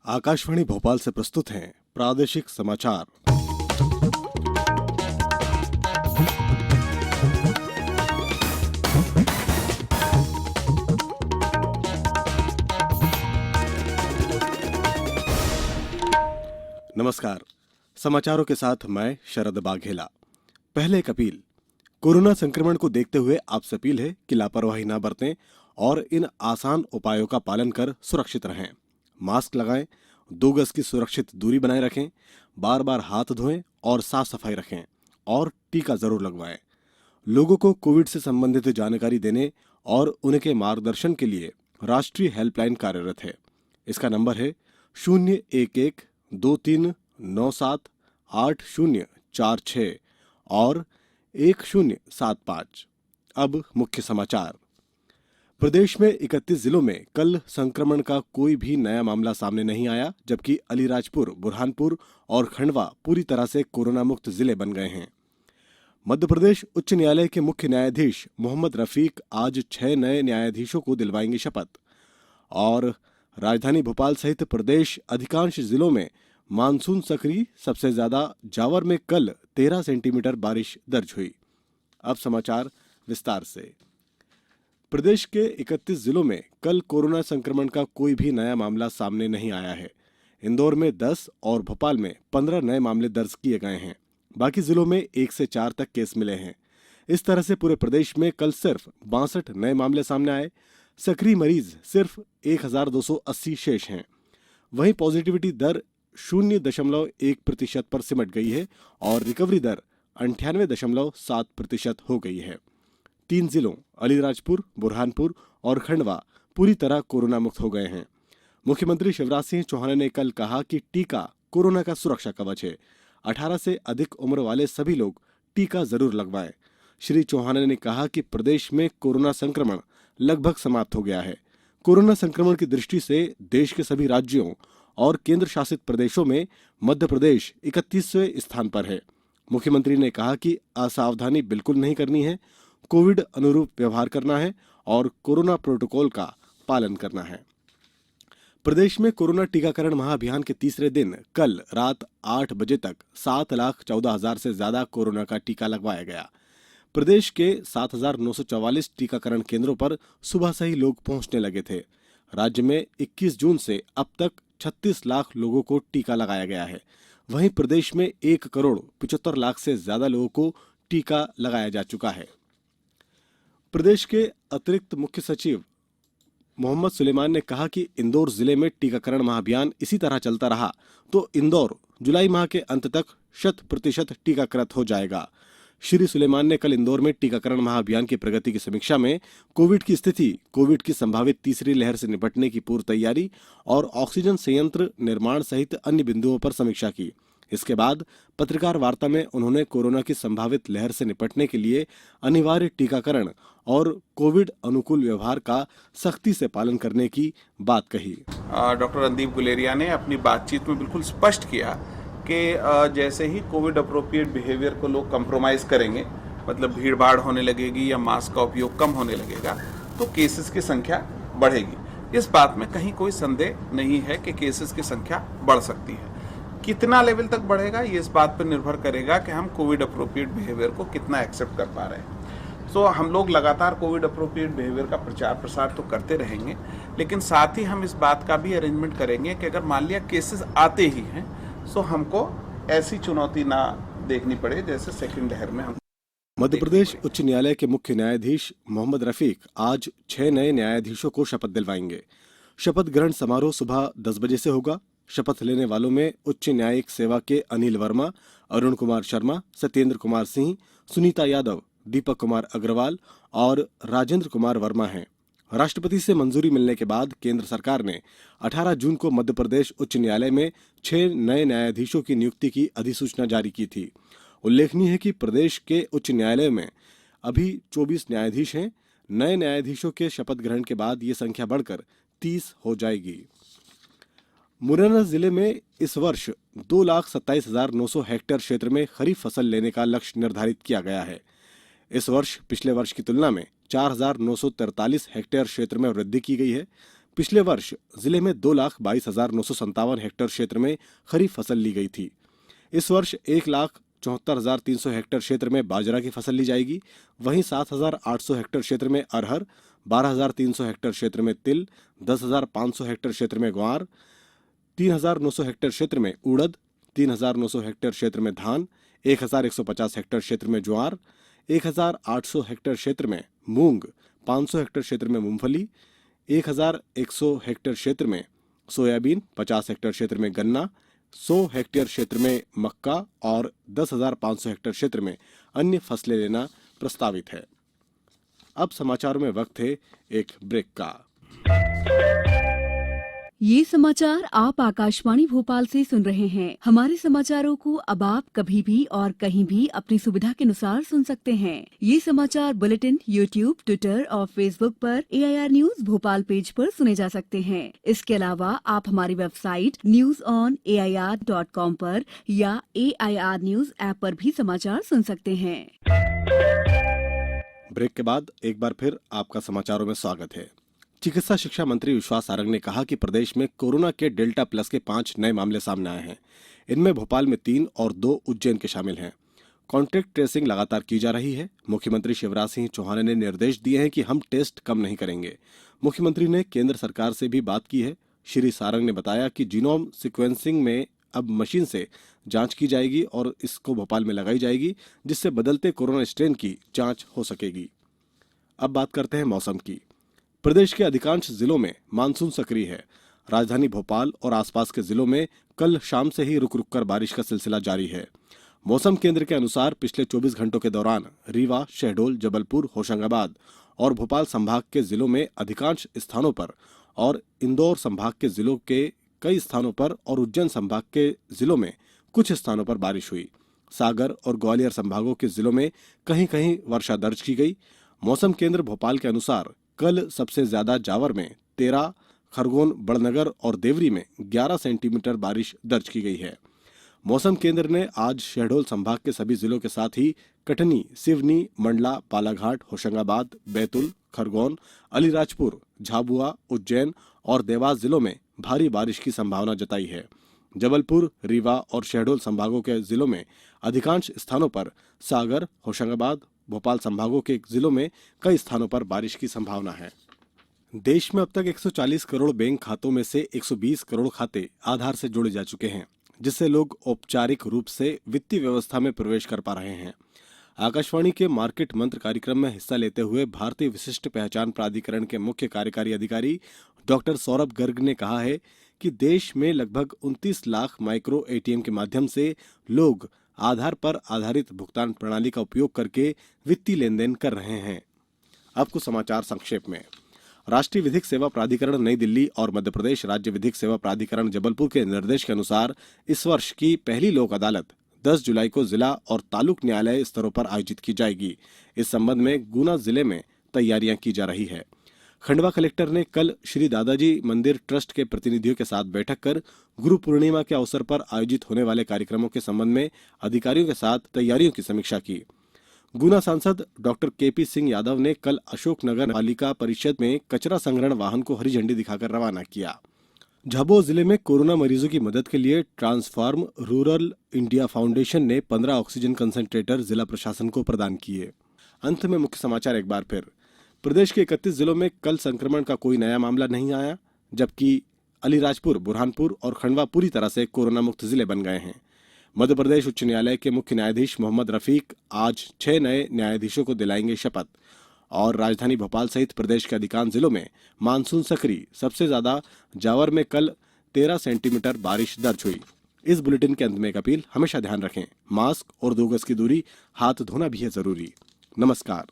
आकाशवाणी भोपाल से प्रस्तुत हैं प्रादेशिक समाचार। नमस्कार। समाचारों के साथ मैं शरद बाघेला। पहले एक अपील। कोरोना संक्रमण को देखते हुए आपसे अपील है कि लापरवाही न बरतें और इन आसान उपायों का पालन कर सुरक्षित रहें। मास्क लगाएं, 2 गज की सुरक्षित दूरी बनाए रखें, बार बार हाथ धोएं और साफ सफाई रखें और टीका जरूर लगवाएं। लोगों को कोविड से संबंधित जानकारी देने और उनके मार्गदर्शन के लिए राष्ट्रीय हेल्पलाइन कार्यरत है। इसका नंबर है 011-2397-8046 और 1075। अब मुख्य समाचार। प्रदेश में 31 जिलों में कल संक्रमण का कोई भी नया मामला सामने नहीं आया, जबकि अलीराजपुर, बुरहानपुर और खंडवा पूरी तरह से कोरोना मुक्त जिले बन गए हैं। मध्य प्रदेश उच्च न्यायालय के मुख्य न्यायाधीश मोहम्मद रफीक आज 6 नए न्यायाधीशों को दिलवाएंगे शपथ। और राजधानी भोपाल सहित प्रदेश अधिकांश जिलों में मानसून सक्रिय। सबसे ज्यादा जावर में कल 13 सेंटीमीटर बारिश दर्ज हुई। अब समाचार विस्तार से। प्रदेश के 31 जिलों में कल कोरोना संक्रमण का कोई भी नया मामला सामने नहीं आया है। इंदौर में 10 और भोपाल में 15 नए मामले दर्ज किए गए हैं। बाकी जिलों में 1 से 4 तक केस मिले हैं। इस तरह से पूरे प्रदेश में कल सिर्फ 62 नए मामले सामने आए। सक्रिय मरीज सिर्फ 1280 शेष हैं। वहीं पॉजिटिविटी दर 0.1% पर सिमट गई है और रिकवरी दर 98.7% हो गई है। 3 जिलों अलीराजपुर, बुरहानपुर और खंडवा पूरी तरह कोरोना मुक्त हो गए हैं। मुख्यमंत्री शिवराज सिंह चौहान ने कल कहा कि टीका कोरोना का सुरक्षा कवच है। 18 से अधिक उम्र वाले सभी लोग टीका जरूर लगवाएं। श्री चौहान ने कहा कि प्रदेश में कोरोना संक्रमण लगभग समाप्त हो गया है। कोरोना संक्रमण की दृष्टि से देश के सभी राज्यों और केंद्र शासित प्रदेशों में मध्य प्रदेश 31वें स्थान पर है। मुख्यमंत्री ने कहा कि असावधानी बिल्कुल नहीं करनी है, कोविड अनुरूप व्यवहार करना है और कोरोना प्रोटोकॉल का पालन करना है। प्रदेश में कोरोना टीकाकरण महाअभियान के तीसरे दिन कल रात 8 बजे तक 7,14,000 से ज्यादा कोरोना का टीका लगवाया गया। प्रदेश के 7,944 टीकाकरण केंद्रों पर सुबह से ही लोग पहुंचने लगे थे। राज्य में 21 जून से अब तक 36 लाख लोगों को टीका लगाया गया है। वहीं प्रदेश में 1,75,00,000 से ज्यादा लोगों को टीका लगाया जा चुका है। प्रदेश के अतिरिक्त मुख्य सचिव मोहम्मद सुलेमान ने कहा कि इंदौर जिले में टीकाकरण महाअभियान इसी तरह चलता रहा तो इंदौर जुलाई माह के अंत तक 100% टीकाकृत हो जाएगा। श्री सुलेमान ने कल इंदौर में टीकाकरण महाअभियान की प्रगति की समीक्षा में कोविड की स्थिति, कोविड की संभावित तीसरी लहर से निपटने की पूर्व तैयारी और ऑक्सीजन संयंत्र निर्माण सहित अन्य बिंदुओं पर समीक्षा की। इसके बाद पत्रकार वार्ता में उन्होंने कोरोना की संभावित लहर से निपटने के लिए अनिवार्य टीकाकरण और कोविड अनुकूल व्यवहार का सख्ती से पालन करने की बात कही। डॉक्टर रणदीप गुलेरिया ने अपनी बातचीत में बिल्कुल स्पष्ट किया कि जैसे ही कोविड अप्रोप्रिएट बिहेवियर को लोग कंप्रोमाइज करेंगे, मतलब भीड़ भाड़ होने लगेगी या मास्क का उपयोग कम होने लगेगा, तो केसेस की संख्या बढ़ेगी। इस बात में कहीं कोई संदेह नहीं है कि केसेस की संख्या बढ़ सकती है। कितना लेवल तक बढ़ेगा ये इस बात पर निर्भर करेगा कि हम कोविड अप्रोप्रिएट बिहेवियर को कितना एक्सेप्ट कर पा रहे हैं। तो हम लोग लगातार कोविड अप्रोप्रिएट बिहेवियर का प्रचार प्रसार तो करते रहेंगे, लेकिन साथ ही हम इस बात का भी अरेंजमेंट करेंगे कि अगर मान लिया केसेस आते ही हैं तो हमको ऐसी चुनौती ना देखनी पड़े जैसे सेकंड लहर में हम। मध्य प्रदेश उच्च न्यायालय के मुख्य न्यायाधीश मोहम्मद रफीक आज 6 नए न्यायाधीशों को शपथ दिलवाएंगे। शपथ ग्रहण समारोह सुबह 10 बजे से होगा। शपथ लेने वालों में उच्च न्यायिक सेवा के अनिल वर्मा, अरुण कुमार शर्मा, सत्येंद्र कुमार सिंह, सुनीता यादव, दीपक कुमार अग्रवाल और राजेंद्र कुमार वर्मा हैं। राष्ट्रपति से मंजूरी मिलने के बाद केंद्र सरकार ने 18 जून को मध्य प्रदेश उच्च न्यायालय में 6 नए न्यायाधीशों की नियुक्ति की अधिसूचना जारी की थी। उल्लेखनीय है कि प्रदेश के उच्च न्यायालय में अभी 24 न्यायाधीश हैं। नए न्यायाधीशों के शपथ ग्रहण के बाद ये संख्या बढ़कर 30 हो जाएगी। मुरैना जिले में इस वर्ष 2,27,900 हेक्टेयर क्षेत्र में खरीफ फसल लेने का लक्ष्य निर्धारित किया गया है। इस वर्ष पिछले वर्ष की तुलना में 4,943 हेक्टेयर क्षेत्र में वृद्धि की गई है। पिछले वर्ष जिले में 2,22,957 हेक्टेयर क्षेत्र में खरीफ फसल ली गई थी। इस वर्ष 1,74,300 हेक्टेयर क्षेत्र में बाजरा की फसल ली जाएगी। वहीं 7,800 हेक्टेयर क्षेत्र में अरहर, 12,300 हेक्टेयर क्षेत्र में तिल, 10,500 हेक्टेयर क्षेत्र में ग्वार, 3,900 हेक्टेयर क्षेत्र में उड़द, 3,900 हेक्टेयर क्षेत्र में धान, 1,150 हेक्टेयर क्षेत्र में ज्वार, 1,800 हेक्टेयर क्षेत्र में मूंग, 500 हेक्टेयर क्षेत्र में मूंगफली, 1,100 हेक्टेयर क्षेत्र में सोयाबीन, 50 हेक्टेयर क्षेत्र में गन्ना, 100 हेक्टेयर क्षेत्र में मक्का और 10,500 हेक्टेयर क्षेत्र में अन्य फसलें लेना प्रस्तावित है। अब समाचारों में वक्त है एक ब्रेक का। ये समाचार आप आकाशवाणी भोपाल से सुन रहे हैं। हमारे समाचारों को अब आप कभी भी और कहीं भी अपनी सुविधा के अनुसार सुन सकते हैं। ये समाचार बुलेटिन यूट्यूब, ट्विटर और फेसबुक पर AIR न्यूज भोपाल पेज पर सुने जा सकते हैं। इसके अलावा आप हमारी वेबसाइट newsonair.com पर या AIR न्यूज ऐप पर भी समाचार सुन सकते हैं। ब्रेक के बाद एक बार फिर आपका समाचारों में स्वागत है। चिकित्सा शिक्षा मंत्री विश्वास सारंग ने कहा कि प्रदेश में कोरोना के डेल्टा प्लस के 5 नए मामले सामने आए हैं। इनमें भोपाल में 3 और 2 उज्जैन के शामिल हैं। कॉन्टैक्ट ट्रेसिंग लगातार की जा रही है। मुख्यमंत्री शिवराज सिंह चौहान ने निर्देश दिए हैं कि हम टेस्ट कम नहीं करेंगे। मुख्यमंत्री ने केंद्र सरकार से भी बात की है। श्री सारंग ने बताया कि जीनोम सीक्वेंसिंग में अब मशीन से जांच की जाएगी और इसको भोपाल में लगाई जाएगी, जिससे बदलते कोरोना स्ट्रेन की जांच हो सकेगी। अब बात करते हैं मौसम की। प्रदेश के अधिकांश जिलों में मानसून सक्रिय है। राजधानी भोपाल और आसपास के जिलों में कल शाम से ही रुक रुक कर बारिश का सिलसिला जारी है। मौसम केंद्र के अनुसार पिछले 24 घंटों के दौरान रीवा, शहडोल, जबलपुर, होशंगाबाद और भोपाल संभाग के जिलों में अधिकांश स्थानों पर और इंदौर संभाग के जिलों के कई स्थानों पर और उज्जैन संभाग के जिलों में कुछ स्थानों पर बारिश हुई। सागर और ग्वालियर संभागों के जिलों में कहीं कहीं वर्षा दर्ज की गई। मौसम केंद्र भोपाल के अनुसार कल सबसे ज्यादा जावर में 13, खरगोन, बड़नगर और देवरी में 11 सेंटीमीटर बारिश दर्ज की गई है। मौसम केंद्र ने आज शहडोल संभाग के सभी जिलों के साथ ही कटनी, सिवनी, मंडला, बालाघाट, होशंगाबाद, बैतूल, खरगोन, अलीराजपुर, झाबुआ, उज्जैन और देवास जिलों में भारी बारिश की संभावना जताई है। जबलपुर, रीवा और शहडोल संभागों के जिलों में अधिकांश स्थानों पर, सागर, होशंगाबाद, भोपाल संभागों के जिलों में कई स्थानों पर बारिश की संभावना है। देश में अब तक 140 करोड़ बैंक खातों में से 120 करोड़ खाते आधार से जोड़े जा चुके हैं, जिससे लोग औपचारिक रूप से वित्तीय व्यवस्था में प्रवेश कर पा रहे हैं। आकाशवाणी के मार्केट मंत्र कार्यक्रम में हिस्सा लेते हुए भारतीय विशिष्ट पहचान प्राधिकरण के मुख्य कार्यकारी अधिकारी डॉक्टर सौरभ गर्ग ने कहा है कि देश में लगभग 29 लाख माइक्रो ATM के माध्यम से लोग आधार पर आधारित भुगतान प्रणाली का उपयोग करके वित्तीय लेन देन कर रहे हैं। अब कुछ समाचार संक्षेप में। राष्ट्रीय विधिक सेवा प्राधिकरण नई दिल्ली और मध्य प्रदेश राज्य विधिक सेवा प्राधिकरण जबलपुर के निर्देश के अनुसार इस वर्ष की पहली लोक अदालत 10 जुलाई को जिला और तालुक न्यायालय स्तरों पर आयोजित की जाएगी। इस संबंध में गुना जिले में तैयारियां की जा रही है। खंडवा कलेक्टर ने कल श्री दादाजी मंदिर ट्रस्ट के प्रतिनिधियों के साथ बैठक कर गुरु पूर्णिमा के अवसर पर आयोजित होने वाले कार्यक्रमों के संबंध में अधिकारियों के साथ तैयारियों की समीक्षा की। गुना सांसद डॉक्टर KP सिंह यादव ने कल अशोकनगर पालिका परिषद में कचरा संग्रहण वाहन को हरी झंडी दिखाकर रवाना किया। झाबुआ जिले में कोरोना मरीजों की मदद के लिए ट्रांसफॉर्म रूरल इंडिया फाउंडेशन ने 15 ऑक्सीजन कंसंट्रेटर जिला प्रशासन को प्रदान किए। अंत में मुख्य समाचार एक बार फिर। प्रदेश के 31 जिलों में कल संक्रमण का कोई नया मामला नहीं आया, जबकि अलीराजपुर, बुरहानपुर और खंडवा पूरी तरह से कोरोना मुक्त जिले बन गए हैं। मध्य प्रदेश उच्च न्यायालय के मुख्य न्यायाधीश मोहम्मद रफीक आज 6 नए न्यायाधीशों को दिलाएंगे शपथ। और राजधानी भोपाल सहित प्रदेश के अधिकांश जिलों में मानसून सक्रिय। सबसे ज्यादा जावर में कल 13 सेंटीमीटर बारिश दर्ज हुई। इस बुलेटिन के अंत में एक अपील, हमेशा ध्यान रखें, मास्क और 2 गज की दूरी, हाथ धोना भी है जरूरी। नमस्कार।